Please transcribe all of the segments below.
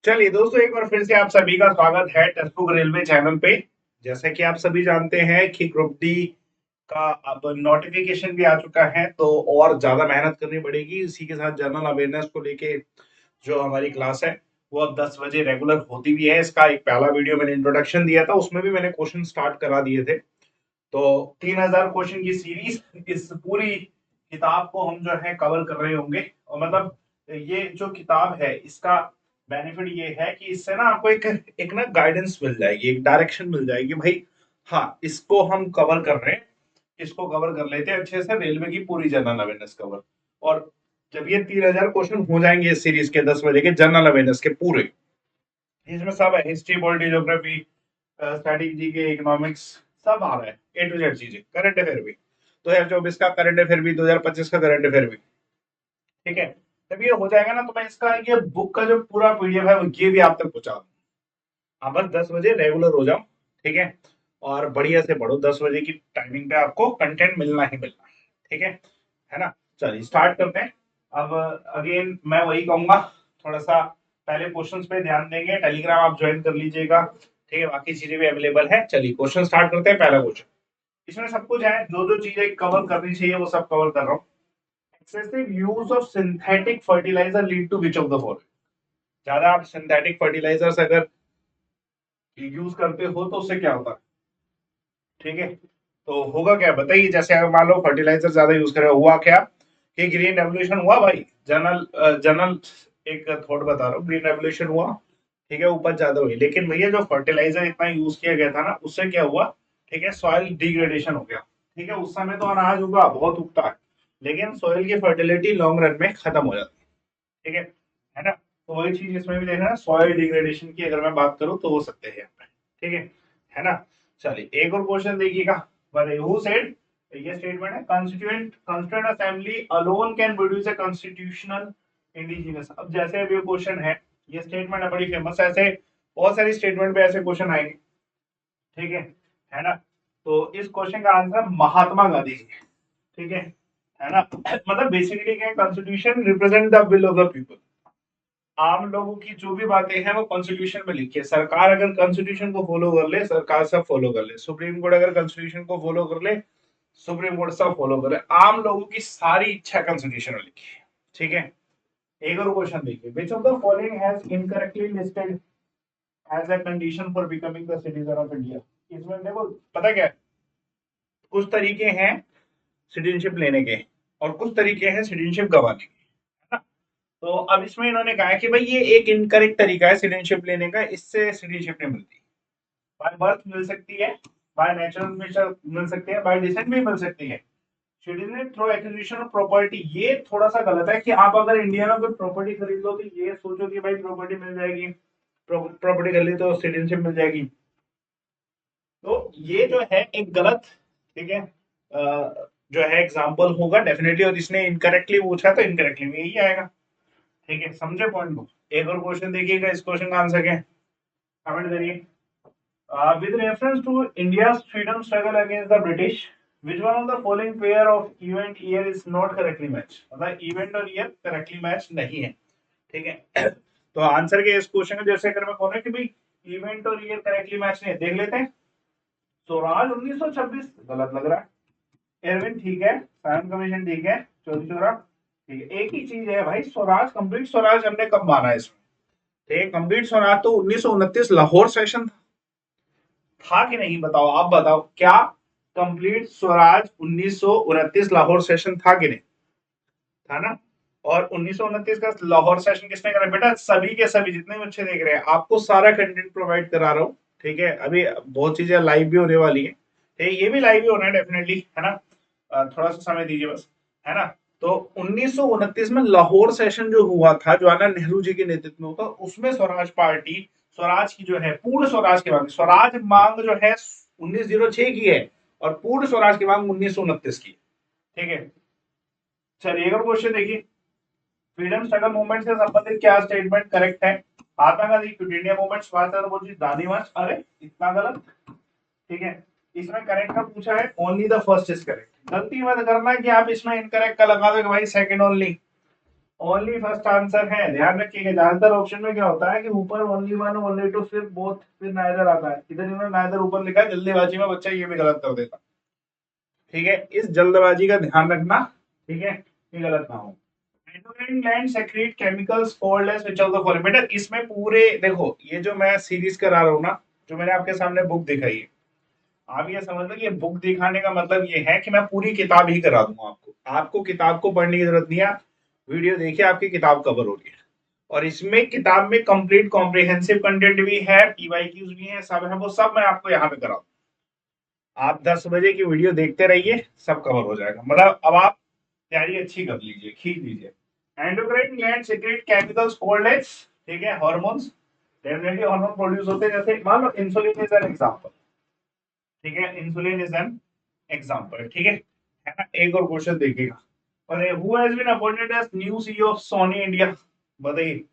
चलिए दोस्तों, एक बार फिर से आप सभी का स्वागत है टेक्स्टबुक रेलवे चैनल पे। जैसा कि आप सभी जानते हैं कि ग्रुप डी का अब नोटिफिकेशन भी आ चुका है, तो और ज्यादा मेहनत करनी पड़ेगी। इसी के साथ जनरल अवेयरनेस को लेके जो हमारी क्लास है वो अब 10 बजे रेगुलर होती भी है। इसका एक पहला वीडियो मैंने इंट्रोडक्शन दिया था, उसमें भी मैंने क्वेश्चन स्टार्ट करा दिए थे। तो 3000 क्वेश्चन की सीरीज, इस पूरी किताब को हम जो है कवर कर रहे होंगे। और मतलब ये जो किताब है इसका बेनिफिट ये है कि इससे ना आपको एक एक ना गाइडेंस मिल जाएगी, एक डायरेक्शन मिल जाएगी भाई। हाँ, इसको हम कवर कर रहे हैं, इसको कवर कर लेते हैं अच्छे से, रेलवे की पूरी जनरल अवेयरनेस कवर। और जब ये 3000 क्वेश्चन हो जाएंगे इस सीरीज के 10 बजे के जनरल अवेयरनेस के पूरे, इसमें सब है, history, polity, geography, static, GK, economics, सब आ रहा है, ए टू जेड चीजें, करंट अफेयर भी, 2024 का करंट अफेयर भी, 2025 का करंट अफेयर भी। ठीक है, जब ये हो जाएगा ना तो मैं इसका ये बुक का जो पूरा पीडीएफ है वो ये भी आप तक पहुंचा दूंगा। आप बस 10 बजे रेगुलर हो जाओ, ठीक है, और बढ़िया से पढ़ो। 10 बजे की टाइमिंग पे आपको कंटेंट मिलना ही मिलना है, ठीक है ना। चलिए स्टार्ट करते हैं। अब अगेन मैं वही कहूंगा, थोड़ा सा पहले क्वेश्चंस पे ध्यान देंगे। टेलीग्राम आप ज्वाइन कर लीजिएगा, ठीक है, बाकी चीजें भी अवेलेबल है। चलिए क्वेश्चन स्टार्ट करते हैं। पहला क्वेश्चन, इसमें सब कुछ है, जो जो चीजें कवर करनी चाहिए वो सब कवर कर रहा हूँ। Excessive use of synthetic fertiliser lead to which of the following. ज्यादा आप सिंथेटिक फर्टिलाइजर्स अगर यूज करते हो तो उससे क्या होता है, ठीक है। तो होगा क्या बताइए, जैसे अगर मान लो फर्टिलाइजर ज्यादा यूज करे, हुआ क्या कि ग्रीन रेवोल्यूशन हुआ भाई। जनरल जनरल एक थॉट बता रहा हूँ, ग्रीन रेवोल्यूशन हुआ, ठीक है, उपज ज्यादा हुई, लेकिन भैया जो फर्टिलाइजर इतना यूज किया गया था ना, उससे क्या हुआ, ठीक है, सॉइल डिग्रेडेशन हो गया। ठीक है, उस समय तो अनाज उगा, बहुत उगता है, लेकिन सॉइल की फर्टिलिटी लॉन्ग रन में खत्म हो जाती है, ठीक है ना। तो वही चीज इसमें भी देखना है, सॉइल डिग्रेडेशन की अगर मैं बात करूँ तो हो सकते हैं यहाँ पे, ठीक है ना। चलिए एक और क्वेश्चन देखिएगा। हु सेड, ये स्टेटमेंट है, constituent constituent assembly alone can produce a constitutional indigenous. अब जैसे अभी क्वेश्चन है, ये स्टेटमेंट है बड़ी फेमस, ऐसे बहुत सारी स्टेटमेंट पे ऐसे क्वेश्चन आएंगे, ठीक है ना। तो इस क्वेश्चन का आंसर महात्मा गांधी जी, ठीक है ना। मतलब बेसिकली क्या, constitution represent the will of the people. आम लोगों की जो भी बातें हैं वो कॉन्स्टिट्यूशन में लिखी है। सरकार अगर कॉन्स्टिट्यूशन को फॉलो कर ले, सरकार सब फॉलो कर ले। सुप्रीम कोर्ट अगर कॉन्स्टिट्यूशन को फॉलो कर ले, सुप्रीम कोर्ट सब फॉलो कर ले। आम लोगों की सारी इच्छा कॉन्स्टिट्यूशन में लिखी है, ठीक है। एक और क्वेश्चन देखिए, which of the following has incorrectly listed as a condition for becoming the citizen of India. इसमें देखो पता क्या है, कुछ तरीके हैं सिटीजनशिप लेने के और कुछ तरीके हैं सिटीजनशिप गंवाने के, है ना। तो अब इसमें इन्होंने कहा है कि भाई ये एक इनकरेक्ट तरीका है सिटीजनशिप लेने का, इससे सिटीजनशिप नहीं मिलती। बाय बर्थ मिल सकती है, बाय नेचुरल मिल सकती है, बाय डिसेंट भी मिल सकती है। Citizenship through acquisition of property, ये थोड़ा सा गलत है कि आप अगर इंडिया में कोई प्रॉपर्टी खरीद लो तो ये सोचो कि भाई प्रॉपर्टी मिल जाएगी, प्रॉपर्टी खरीदी तो सिटीजनशिप मिल जाएगी। तो ये जो है एक गलत, ठीक है, जो है एग्जाम्पल होगा डेफिनेटली। और इसने इनकरेक्टली पूछा तो इनकरेक्टली में यही आएगा, ठीक है, समझे पॉइंट को। एक और क्वेश्चन देखिएगा, इस क्वेश्चन का आंसर क्या, कमेंट करिए। With reference to India's freedom struggle against the British, which one of the following pair of event year is not correctly matched? मतलब इवेंट और ईयर करेक्टली मैच नहीं है, ठीक है। तो आंसर के इस क्वेश्चन का जैसे अगर मैं कहूँ कि भाई इवेंट और ईयर करेक्टली मैच नहीं है, देख लेते हैं। स्वराज 1926 गलत लग रहा है, एरविन ठीक है, सायन कमीशन ठीक है, चौरी चौरा ठीक है। एक ही चीज है भाई, स्वराज, कंप्लीट स्वराज हमने कब माना है इसमें, ठीक है। कंप्लीट स्वराज तो 1929 लाहौर सेशन था कि नहीं, बताओ, आप बताओ क्या कंप्लीट स्वराज 1929 लाहौर सेशन था कि नहीं, था ना। और 1929 का लाहौर सेशन किसने करा बेटा, सभी के सभी जितने बच्चे देख रहे हैं, आपको सारा कंटेंट प्रोवाइड करा रहा हूँ, ठीक है। अभी बहुत चीजें लाइव भी होने वाली है, ठीक है, ये भी लाइव ही होना है डेफिनेटली, है ना। थोड़ा सा समय दीजिए बस, है ना। तो 1929 में लाहौर सेशन जो हुआ था, जवाहरलाल नेहरू जी के नेतृत्व में होता, उसमें स्वराज पार्टी, स्वराज की जो है पूर्ण स्वराज की मांग, स्वराज मांग जो है 1906 की है, और पूर्ण स्वराज की मांग 1929 की, ठीक है। चलिए एक और क्वेश्चन देखिए, फ्रीडम स्ट्रगल मूवमेंट से संबंधित क्या स्टेटमेंट करेक्ट है। Mahatma Gandhi, quit India movement, Subhash Chandra Bose ji, Dandi March, अरे इतना गलत, ठीक है। इसमें करेक्ट का पूछा है, only the first is correct. गलती मत करना कि आप इसमें इनकरेक्ट का लगा दो भाई second only, only first answer है, ध्यान रखिएगा। ज्यादातर ऑप्शन में क्या होता है कि ऊपर ओनली वन ओनली टू फिर बोथ फिर नाइदर आता है, इधर इन्होंने नाइदर ऊपर लिखा है, जल्दीबाजी में बच्चा ये भी गलत कर देता। ठीक है, इस जल्दबाजी का ध्यान रखना। ठीक है, ये गलत ना हो। Endocrine gland secrete chemicals called as which of the following. बेटा इसमें पूरे देखो, ये जो मैं सीरीज करा रहा हूँ ना, जो मैंने आपके सामने बुक दिखाई है, आप ये समझ लो कि ये बुक दिखाने का मतलब ये है कि मैं पूरी किताब ही करा दूंगा आपको। आपको किताब को पढ़ने की जरूरत नहीं है, वीडियो देखिए आपकी किताब कवर हो रही है। और इसमें किताब में कंप्लीट कॉम्प्रिहेंसिव कंटेंट भी है, पीवाईक्यूज भी है, सब है, वो सब मैं आपको यहाँ पे करा दूँ। आप 10 बजे की वीडियो देखते रहिए, सब कवर हो जाएगा। मतलब अब आप तैयारी अच्छी कर लीजिए, खींच लीजिए। Endocrine gland secrete chemicals called as, ठीक है, हार्मोन्स। डेफिनेटली हार्मोन प्रोड्यूस होते हैं, जैसे मान low insulin is an example. ठीक है, इंसुलिन इज एन एग्जांपल। ठीक है ना। एक और क्वेश्चन देखिएगा, और who has been appointed as new CEO of Sony India. बताइए,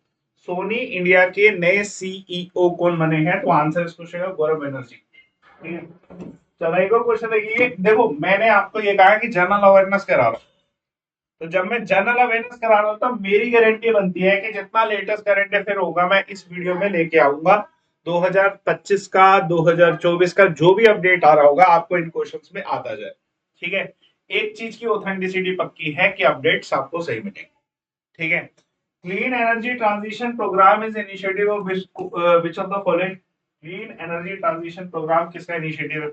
सोनी इंडिया के नए सीईओ कौन बने हैं? तो आंसर इस क्वेश्चन का गौरव बनर्जी। ठीक है, चलो एक और क्वेश्चन देखिए। देखो मैंने आपको ये कहा कि जनरल अवेयरनेस करा रहा हूं, तो जब मैं जनरल अवेयरनेस करा रहा हूं तब मेरी गारंटी बनती है कि जितना लेटेस्ट करंट अफेयर होगा मैं इस वीडियो में लेके आऊंगा। 2025 का, 2024 का जो भी अपडेट आ रहा होगा आपको इन क्वेश्चंस में आता जाए। ठीक है, एक चीज की ऑथेंटिसिटी पक्की है कि अपडेट्स आपको सही मिलेंगे। ठीक है, clean energy transition program is initiative of which of the following. Clean energy transition program किसका इनिशिएटिव है?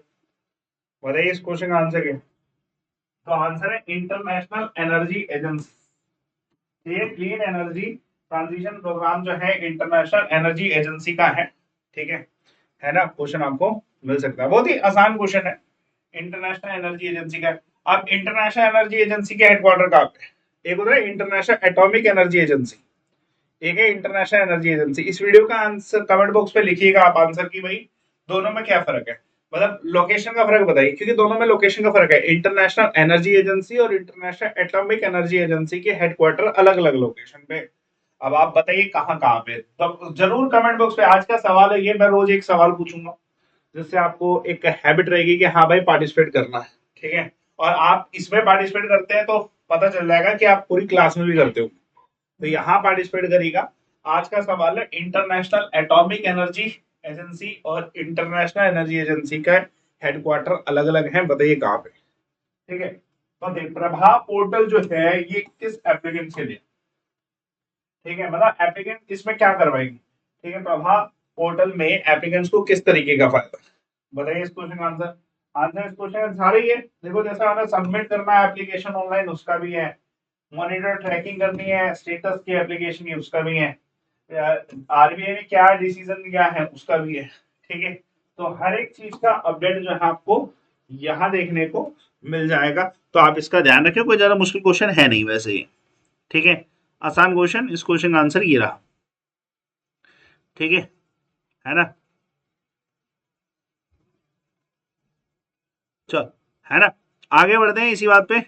बताइए इस क्वेश्चन का आंसर क्या? तो आंसर है इंटरनेशनल एनर्जी एजेंसी। ये क्लीन एनर्जी ट्रांजिशन प्रोग्राम जो है इंटरनेशनल एनर्जी एजेंसी का है ना। क्वेश्चन आपको मिल सकता है, बहुत ही आसान क्वेश्चन है। इंटरनेशनल एनर्जी एजेंसी का। अब इंटरनेशनल एनर्जी एजेंसी के हेडक्वार्टर कहाँ पे? एक होता है इंटरनेशनल एटॉमिक एनर्जी एजेंसी, एक है इंटरनेशनल एनर्जी एजेंसी। इस वीडियो का आंसर कमेंट बॉक्स पे लिखिएगा आप आंसर की, भाई दोनों में क्या फर्क है, मतलब लोकेशन का फर्क बताइए, क्योंकि दोनों में लोकेशन का फर्क है। इंटरनेशनल एनर्जी एजेंसी और इंटरनेशनल एटॉमिक एनर्जी एजेंसी के हेडक्वार्टर अलग अलग लोकेशन पे। अब आप बताइए कहाँ कहाँ पे, तो जरूर कमेंट बॉक्स पे। आज का सवाल है ये, मैं रोज एक सवाल पूछूंगा जिससे आपको एक हैबिट रहेगी कि हाँ भाई पार्टिसिपेट करना है। ठीक है, और आप इसमें पार्टिसिपेट करते हैं तो पता चल जाएगा कि आप पूरी क्लास में भी करते हो, तो यहाँ पार्टिसिपेट करेगा। आज का सवाल है इंटरनेशनल एटॉमिक एनर्जी एजेंसी और इंटरनेशनल एनर्जी एजेंसी का हेडक्वार्टर अलग अलग है, बताइए कहाँ पे। ठीक है, तो देख प्रभा पोर्टल जो है ये किस एप्लीकेंट के लिए? ठीक है, मतलब एप्लीकेंट इसमें क्या करवाएगी? ठीक है, प्रभा पोर्टल में एप्लीकेंट्स को किस तरीके का फायदा? बताइए इस क्वेश्चन का आंसर। आंसर इस क्वेश्चन का सारे ही है। देखो जैसा हमें सबमिट करना है एप्लीकेशन ऑनलाइन उसका भी है, मॉनिटर ट्रैकिंग करनी है स्टेटस की एप्लीकेशन की उसका भी है, आरबीआई ने क्या डिसीजन लिया है उसका भी है। ठीक है, तो हर एक चीज का अपडेट जो है आपको यहाँ देखने को मिल जाएगा। तो आप इसका ध्यान रखें, कोई ज्यादा मुश्किल क्वेश्चन है नहीं वैसे ही। ठीक है, आसान क्वेश्चन, इस क्वेश्चन का आंसर ये रहा। ठीक है ना। चल, है ना, आगे बढ़ते हैं इसी बात पे।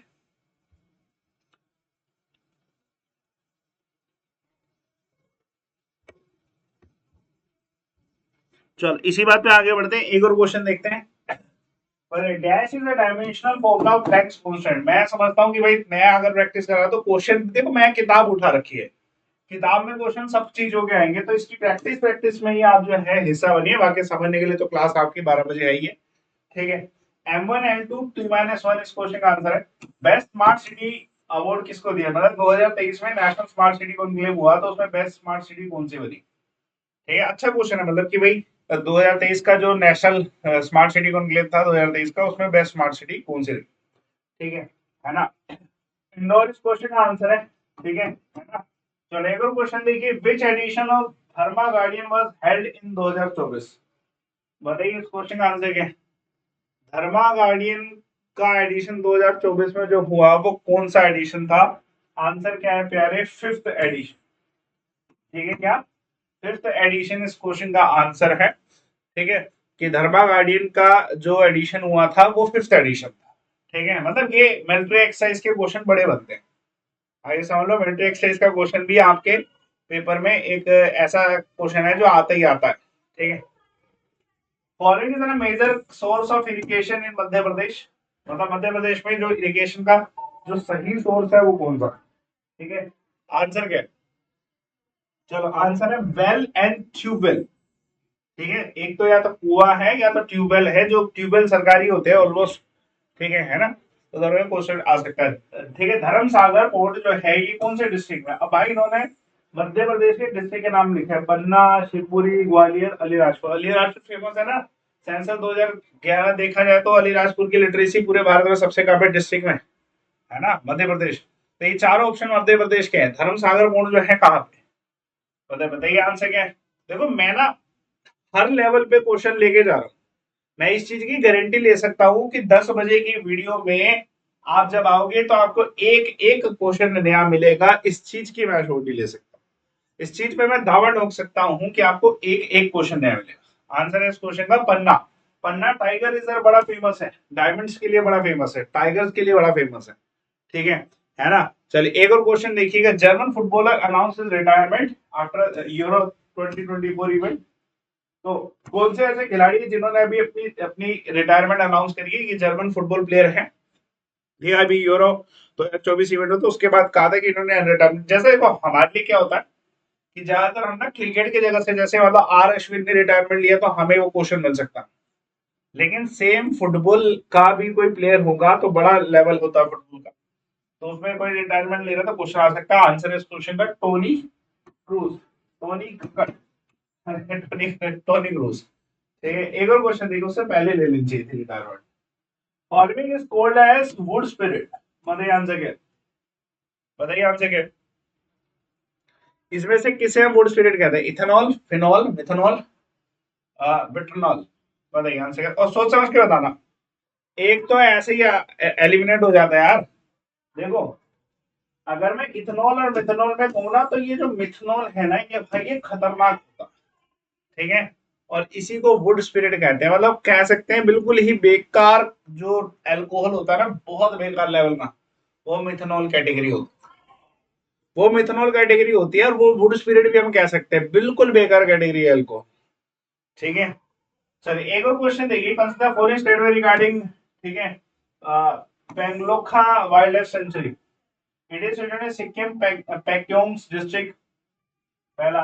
चल इसी बात पे आगे बढ़ते हैं, एक और क्वेश्चन देखते हैं। Dash is a dimensional formula of flex constant. मैं समझता हूँ कि भाई मैं अगर प्रैक्टिस कर रहा तो क्वेश्चन देखो, मैं किताब उठा रखी है, किताब में क्वेश्चन सब चीजों के आएंगे, तो इसकी प्रैक्टिस प्रैक्टिस में ही आप जो है हिस्सा बनिए, बाकी समझने के लिए तो क्लास आपकी 12 बजे आई है। ठीक है, M1 L2 T-1 इस क्वेश्चन का आंसर है। बेस्ट स्मार्ट सिटी अवार्ड किसको दिया? मतलब 2023 में नेशनल स्मार्ट सिटी कॉन्क्लेव हुआ तो उसमें बेस्ट स्मार्ट सिटी कौन सी बनी? ठीक है, अच्छा क्वेश्चन है, मतलब कि भाई 2023 का जो नेशनल स्मार्ट सिटी कॉन्क्लेव था 2023 का, उसमें बेस्ट स्मार्ट सिटी कौन सी रही? ठीक है ना। इंदौर इस क्वेश्चन का आंसर है। ठीक है ना। चलो एक और क्वेश्चन देखिए, which edition of Dharma Guardian was held in 2024। बताइए इस क्वेश्चन का आंसर क्या है? धर्मा गार्डियन का एडिशन 2024 में जो हुआ वो कौन सा एडिशन था? आंसर क्या है प्यारे? Fifth edition. ठीक है, क्या फिफ्थ एडिशन इस क्वेश्चन का आंसर है। ठीक है, कि धर्मा गार्डियन का जो एडिशन हुआ था वो फिफ्थ एडिशन था। ठीक है, मतलब ये मिलिट्री एक्सरसाइज के क्वेश्चन बड़े बनते हैं। आगे समझ लो, मिलिट्री एक्सरसाइज का क्वेश्चन भी आपके पेपर में एक ऐसा क्वेश्चन है जो आता ही आता है। ठीक है, following is a major source of irrigation in Madhya Pradesh. मतलब मध्य प्रदेश में जो इरिगेशन का जो सही सोर्स है वो कौन सा? ठीक है, आंसर क्या है? चलो आंसर है वेल एंड ट्यूबवेल। ठीक है, एक तो या तो कुआं है या तो ट्यूबवेल है, जो ट्यूबवेल सरकारी होते हैं ऑलमोस्ट। ठीक है ना? तो दोनों में क्वेश्चन आ सकता है। ठीक है, धर्म सागर पोर्ट जो है ये कौन से डिस्ट्रिक्ट में? अब भाई इन्होंने मध्य प्रदेश के डिस्ट्रिक्ट के नाम लिखे हैं, पन्ना, शिवपुरी, ग्वालियर, अलीराजपुर। अलीराजपुर फेमस है ना, सेंसस 2011 देखा जाए तो अलीराजपुर की लिटरेसी पूरे भारत में सबसे कम है डिस्ट्रिक्ट में, है ना, मध्य प्रदेश। तो ये चारों ऑप्शन मध्य प्रदेश के हैं। धर्म सागर पोर्ट जो है कहाँ पे? बताइए आंसर क्या है? देखो मैं ना हर लेवल पे क्वेश्चन लेके जा रहा हूँ। मैं इस चीज की गारंटी ले सकता हूँ कि 10 बजे की वीडियो में आप जब आओगे तो आपको एक एक क्वेश्चन नया मिलेगा। इस चीज की मैं श्योरिटी ले सकता हूँ, इस चीज पे मैं दावा ठोक सकता हूँ कि आपको एक एक क्वेश्चन नया मिलेगा। आंसर है इस क्वेश्चन का पन्ना। पन्ना टाइगर रिजर्व बड़ा फेमस है, डायमंड्स के लिए बड़ा फेमस है, टाइगर्स के लिए बड़ा फेमस है। ठीक है ना? चलिए एक और क्वेश्चन देखिएगा। German footballer announce retirement after euro 2024 event. तो कौन से ऐसे खिलाड़ी हैं जिन्होंने अभी अपनी अपनी रिटायरमेंट अनाउंस करी है? ये जर्मन फुटबॉल प्लेयर है। ये अभी यूरो 2024 इवेंट हो तो उसके बाद कहा था कि इन्होंने रिटायरमेंट। जैसे देखो हमारे लिए क्या होता है कि ज्यादातर हम ना क्रिकेट की जगह से, जैसे मतलब आर अश्विन ने रिटायरमेंट लिया तो हमें वो क्वेश्चन मिल सकता है। लेकिन सेम फुटबॉल का भी कोई प्लेयर होगा तो बड़ा लेवल होता है फुटबॉल का, तो उसमें कोई रिटायरमेंट ले रहा था, क्वेश्चन आ सकता है। आंसर इस क्वेश्चन का Toni Kroos. Tony Tony Toni Kroos. ठीक है, एक और क्वेश्चन देखो, उससे पहले ले लीजिए थी retirement. Forming is called as wood spirit. बताइए आंसर क्या? बताइए आंसर क्या? इसमें से किसे हम वुड स्पिरिट कहते हैं? Ethanol, phenol, methanol, butanol. बताइए आंसर क्या, और सोच समझ के बताना। एक तो ऐसे ही एलिमिनेट हो जाता है यार। देखो अगर मैं इथेनॉल और मिथेनॉल में कहूँ ना, तो ये जो मिथेनॉल है ना, ये भाई ये खतरनाक होता है। ठीक है, और इसी को वुड स्पिरिट कहते हैं। मतलब कह सकते हैं बिल्कुल ही बेकार जो एल्कोहल होता है ना, बहुत बेकार लेवल का, वो मिथेनॉल कैटेगरी होती है। वो मिथेनॉल कैटेगरी होती है, और वो वुड स्पिरिट भी हम कह सकते हैं, बिल्कुल बेकार कैटेगरी है एल्कोहल। ठीक है, चलिए एक और क्वेश्चन देखिए। कंसिडर फॉलोइंग स्टेटमेंट रिगार्डिंग, ठीक है, Pangolakha wildlife sanctuary. It is situated in Sikkim Pakyong district. पहला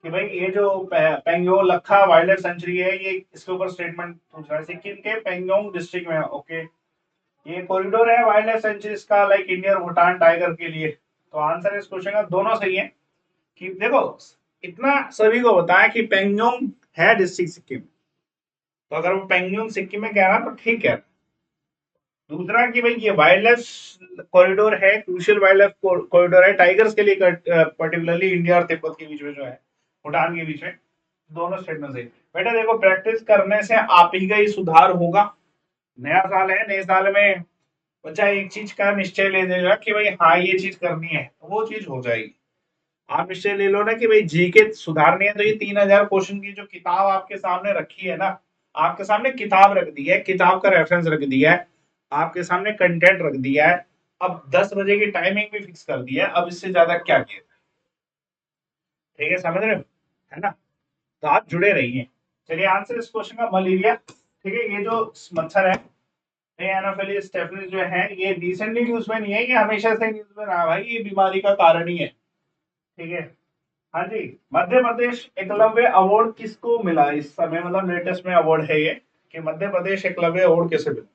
कि भाई ये जो पेंगोंग लखा वाइल्ड लाइफ सेंचुरी है, ये इसके ऊपर स्टेटमेंट पूछ रहा है। सिक्किम के पेंगोंग डिस्ट्रिक्ट में है। ओके, ये कॉरिडोर है वाइल्ड लाइफ सेंचुरी का, लाइक इंडिया और भूटान टाइगर के लिए। तो आंसर इस क्वेश्चन का दोनों सही है। कि देखो इतना सभी को बताया कि पेंगोंग है डिस्ट्रिक्ट सिक्किम, तो अगर वो पेंगोंग सिक्किम में कह रहा तो ठीक है। दूसरा कि भाई ये वाइल्ड लाइफ कॉरिडोर है, क्रूशियल वाइल्ड लाइफ कॉरिडोर है टाइगर्स के लिए, पर्टिकुलरली इंडिया और तिब्बत के बीच में जो है, भूटान के बीच में। दोनों स्टेट में से बेटा देखो, प्रैक्टिस करने से आप ही का ही सुधार होगा। नया साल है, नए साल में बच्चा एक चीज का निश्चय ले लेगा कि भाई हाँ ये चीज करनी है, तो वो चीज हो जाएगी। आप निश्चय ले लो ना कि भाई जीके सुधारनी है, तो ये 3000 क्वेश्चन की जो किताब आपके सामने रखी है ना, आपके सामने किताब रख दी है, किताब का रेफरेंस रख दिया है, आपके सामने कंटेंट रख दिया है। अब 10 बजे की टाइमिंग भी फिक्स कर दी है, अब इससे ज्यादा क्या किया? ठीक है, समझ रहे हो, है ना? तो आप जुड़े रहिए। चलिए आंसर इस क्वेश्चन का मलेरिया। ठीक है, ये जो मच्छर है, ये एनोफिलीज स्टेफिलिस जो है, ये रिसेंटली न्यूज में नहीं है, ये हमेशा से न्यूज में रहा भाई, ये बीमारी का कारण ही है। ठीक है, हाँ जी। मध्य प्रदेश एकलव्य अवार्ड किसको मिला इस समय? मतलब लेटेस्ट में अवार्ड है ये, कि मध्य प्रदेश एकलव्य अवार्ड किसे मिला?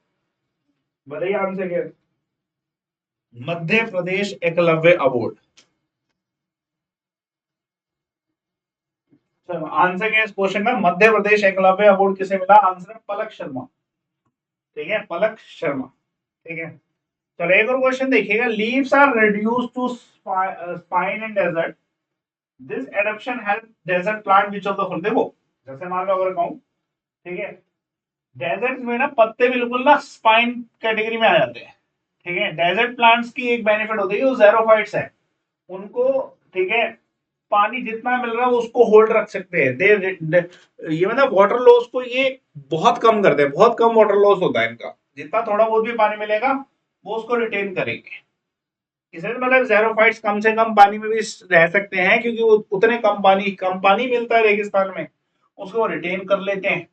बताइए आंसर क्या है? मध्य प्रदेश एकलव्य अवार्ड। चलो आंसर क्या है इस क्वेश्चन का? मध्य प्रदेश एकलव्य अवार्ड किसे मिला? आंसर है पलक शर्मा। ठीक है, पलक शर्मा। ठीक है, चलो एक और क्वेश्चन देखिएगा। Leaves are reduce to spine in desert, this adaption help desert plant which of the following. देखो जैसे मान लो अगर कहूं, ठीक है, डेजर्ट में ना पत्ते बिल्कुल ना स्पाइन कैटेगरी में आ जाते हैं। ठीक है, डेजर्ट प्लांट्स की एक बेनिफिट होती है, वो ज़ेरोफाइट्स है, उनको, ठीक है, पानी जितना मिल रहा है वो उसको होल्ड रख सकते हैं। ये मतलब वाटर लॉस को ये बहुत कम करते हैं, बहुत कम वाटर लॉस होता है इनका। जितना थोड़ा बहुत भी पानी मिलेगा वो उसको रिटेन करेंगे। इसमें मतलब ज़ेरोफाइट्स कम से कम पानी में भी रह सकते हैं, क्योंकि वो उतने कम पानी मिलता है रेगिस्तान में, उसको रिटेन कर लेते हैं।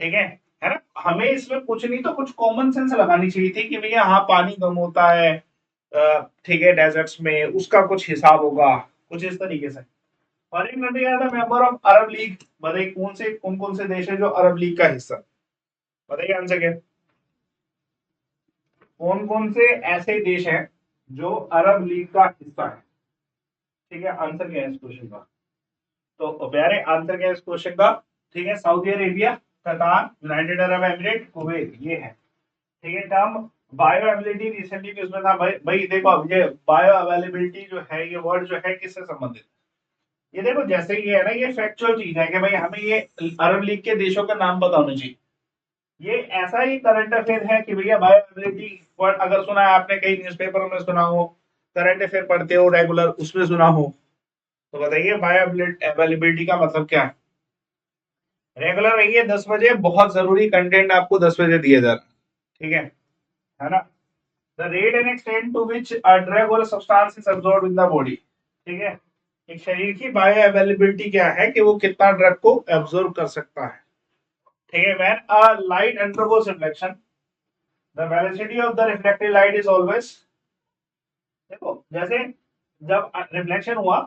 ठीक है ना? हमें इसमें कुछ नहीं तो कुछ कॉमन सेंस लगानी चाहिए थी कि भैया हाँ पानी कम होता है, ठीक है, डेजर्ट्स में उसका कुछ हिसाब होगा, कुछ इस तरीके से। Foreign country are the member of Arab League. बताइए कौन कौन से देश है जो अरब लीग का हिस्सा। बताइए आंसर क्या। कौन कौन से ऐसे देश हैं जो अरब लीग का हिस्सा है। ठीक है, आंसर क्या है इस क्वेश्चन का। तो प्यारे आंसर क्या है इस क्वेश्चन का। ठीक है, सऊदी अरेबिया, कतार, यूनाइटेड अरब एमिरेट, कुवैत, ये है। ठीक है, टर्म बायो अवेलेबिलिटी रिसेंटली भी उसमें था भाई। भाई देखो अब ये बायो अवेलेबिलिटी जो है, ये वर्ड जो है किससे संबंधित है। ये देखो जैसे ये है ना, ये फैक्चुअल चीज है कि भाई हमें ये अरब लीग के देशों का नाम पता होना चाहिए। ये ऐसा ही करंट अफेयर है कि भैया बायो अवेलेबिलिटी वर्ड अगर सुना है आपने, कई न्यूज़पेपर में सुना हो, करंट अफेयर पढ़ते हो रेगुलर, उसमें सुना हो, तो बताइए बायो अवेलेबिलिटी का मतलब क्या है। रेगुलर रहिए 10 बजे, बहुत जरूरी कंटेंट आपको 10 बजे दिया जा रहा है। ठीक है ना। The rate and extent to which a drug और substance is absorbed in the body. ठीक है, एक शरीर की बायो अवेलेबिलिटी क्या है कि वो कितना ड्रग को एब्जॉर्ब कर सकता है। ठीक है, when a light undergoes reflection the velocity of the reflected light is always. देखो जैसे जब रिफ्लेक्शन हुआ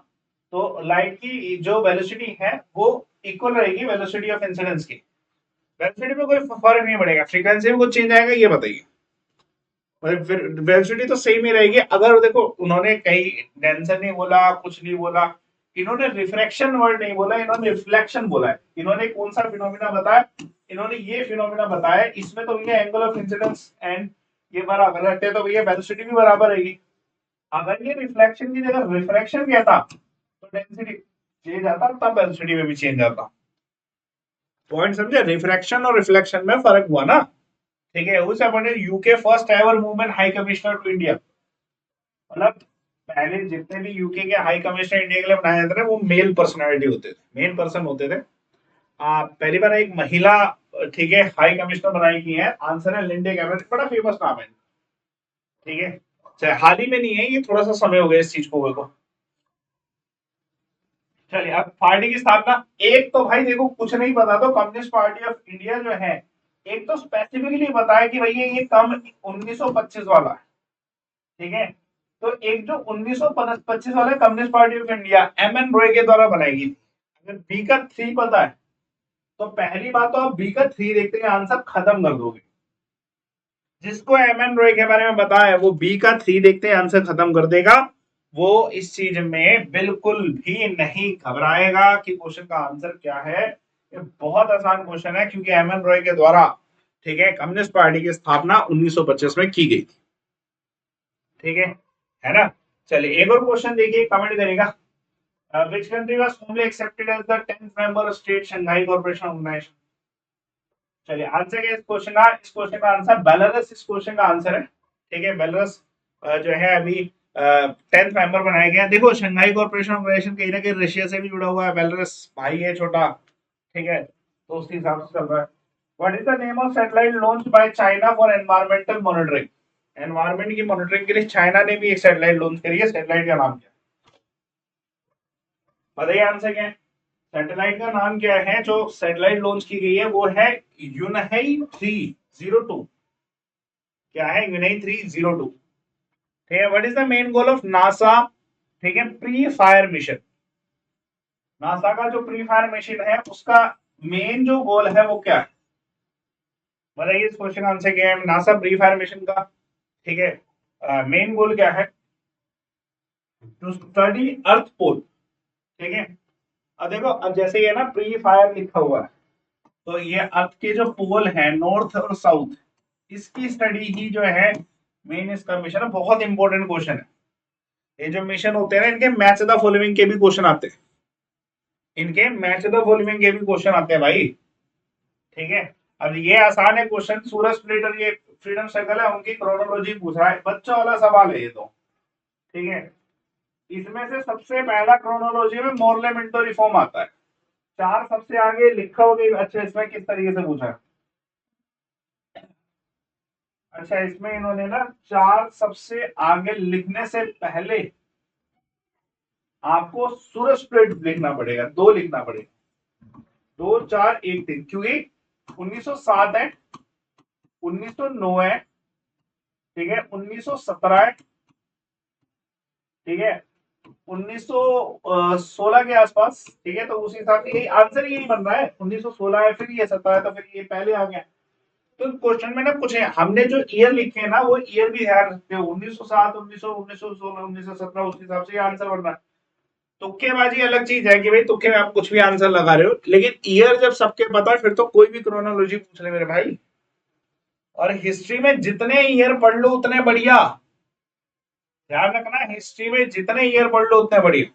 तो लाइट की जो वेलोसिटी है वो इक्वल रहेगी वेलोसिटी ऑफ इंसिडेंस की। वेलोसिटी में कोई फर्क नहीं पड़ेगा, फ्रीक्वेंसी में कुछ चेंज आएगा ये बताइए। वेलोसिटी तो सेम ही रहेगी। अगर देखो उन्होंने कहीं डेंसर नहीं बोला, कुछ नहीं बोला, इन्होंने रिफ्रैक्शन वर्ड नहीं बोला, इन्होंने रिफ्लेक्शन बोला है। इन्होंने कौन सा फिनोमिना बताया, इन्होंने ये फिनोमिना बताया। इसमें तो भैया एंगल ऑफ इंसिडेंस एंड ये बराबर रहते हैं, तो भैया वेलोसिटी भी बराबर रहेगी। अगर ये रिफ्लेक्शन की जगह रिफ्रैक्शन कहता तो डेंसिटी चेंज आता, तब वेलोसिटी में भी चेंज आता। पॉइंट समझे, रिफ्रैक्शन और रिफ्लेक्शन में फर्क हुआ ना। ठीक है, उस appointed UK first ever women high commissioner to India. मतलब पहले जितने भी यूके के हाई कमिश्नर इंडिया के लिए बनाए जाते थे वो मेल पर्सनालिटी होते थे, मेन पर्सन होते थे। पहली बार एक महिला, ठीक है, हाई कमिश्नर बनाई गई है। आंसर है लिंडे कैमरन, बड़ा फेमस नाम है। ठीक है, चाहे हाल ही में नहीं है, ये थोड़ा सा समय हो गया इस चीज को हुए को। चलिए अब पार्टी की स्थापना। एक तो भाई देखो कुछ नहीं पता तो कम्युनिस्ट पार्टी ऑफ इंडिया जो है, एक तो स्पेसिफिकली बताया कि भैया ये कम 1925 वाला है। ठीक है, तो एक जो 1925 वाला Communist Party of India M N Roy के द्वारा बनाई गई थी। अगर बी का 3 पता है तो पहली बात तो आप बी का 3 देखते हैं आंसर खत्म कर दोगे। जिसको एम एन रॉय के बारे में पता है वो बी का 3 देखते हैं आंसर खत्म कर देगा। वो इस चीज में बिल्कुल भी नहीं घबराएगा कि क्वेश्चन का आंसर क्या है। ये बहुत आसान क्वेश्चन है क्योंकि एम एन रॉय के द्वारा, ठीक है, कम्युनिस्ट पार्टी की स्थापना 1925 में की गई थी। ठीक है ना। चलिए एक और क्वेश्चन देखिए, कमेंट करेगा। Which country was formally accepted as the 10th member of State Shanghai Cooperation Organization? चलिए आंसर क्या है इस क्वेश्चन का आंसर बेलारस इस क्वेश्चन का आंसर है। ठीक है, बेलारस जो है अभी 10th मेंबर बनाया गया। देखो शंघाई कॉर्पोरेशन ऑर्गेनाइजेशन कहीं ना कहीं रशिया से भी जुड़ा हुआ है, बेलारस भाई है छोटा। ठीक है, तो उसके हिसाब से चल रहा है। What is the name of satellite launch by China for environmental monitoring. Environment की मॉनिटरिंग के लिए चाइना ने भी एक सैटेलाइट लॉन्च करी है, सैटेलाइट का नाम क्या है। बताइए आंसर क्या है। सैटेलाइट का नाम क्या है जो सैटेलाइट लॉन्च की गई है, वो है यूनहाई 302। क्या है यूनहाई 302। ठीक है, what is the main goal of NASA. ठीक है, प्री फायर मिशन। नासा का जो प्री फायर मिशन है उसका मेन जो गोल है वो क्या है। बताइए इस क्वेश्चन का आंसर क्या है नासा प्री फायर मिशन का। ठीक है, मेन गोल क्या है, टू स्टडी अर्थ पोल। ठीक है, अब देखो अब जैसे ये ना प्री फायर लिखा हुआ है, तो ये अर्थ के जो पोल है नॉर्थ और साउथ, इसकी स्टडी ही जो है मेन इसका मिशन है। बहुत इंपॉर्टेंट क्वेश्चन है। ये जो मिशन होते हैं ना, इनके मैच द फॉलोइंग के भी क्वेश्चन आते हैं। इनके मैच द फॉलोइंग के भी क्वेश्चन आते हैं भाई। ठीक है, अब ये आसान है क्वेश्चन। सूरज प्लेटर ये फ्रीडम सर्कल है, उनकी क्रोनोलॉजी पूछ रहा है, बच्चों वाला सवाल है ये तो। ठीक है, इसमें से सबसे पहला क्रोनोलॉजी में मोरले मिंटो रिफॉर्म आता है। चार सबसे आगे लिखा होगा। अच्छा इसमें किस तरीके से पूछा है। अच्छा इसमें इन्होंने ना चार सबसे आगे लिखने से पहले आपको सूरज स्प्लिट लिखना पड़ेगा, दो लिखना पड़ेगा। 2 4 1 3, क्योंकि 1907 है, 1909 है, ठीक है, 1917 है, ठीक है, 1916 के आसपास। ठीक है, तो उस हिसाब से यही आंसर यही बन रहा है, 1916 है, फिर ये 17 है, तो फिर ये पहले आ गया। तो क्वेश्चन में ना कुछ है, हमने जो ईयर लिखे हैं ना वो ईयर भी ध्यान रखते हो, 1907, 1916, 1917, उस हिसाब से आंसर बन रहा है। तुक्केबाजी अलग चीज है कि भाई तुक्के में आप कुछ भी आंसर लगा रहे हो, लेकिन ईयर जब सबके पता है फिर तो कोई भी क्रोनोलॉजी पूछ ले मेरे भाई। और हिस्ट्री में जितने ईयर पढ़ लो उतने बढ़िया, ध्यान रखना, हिस्ट्री में जितने ईयर पढ़ लो उतने बढ़िया।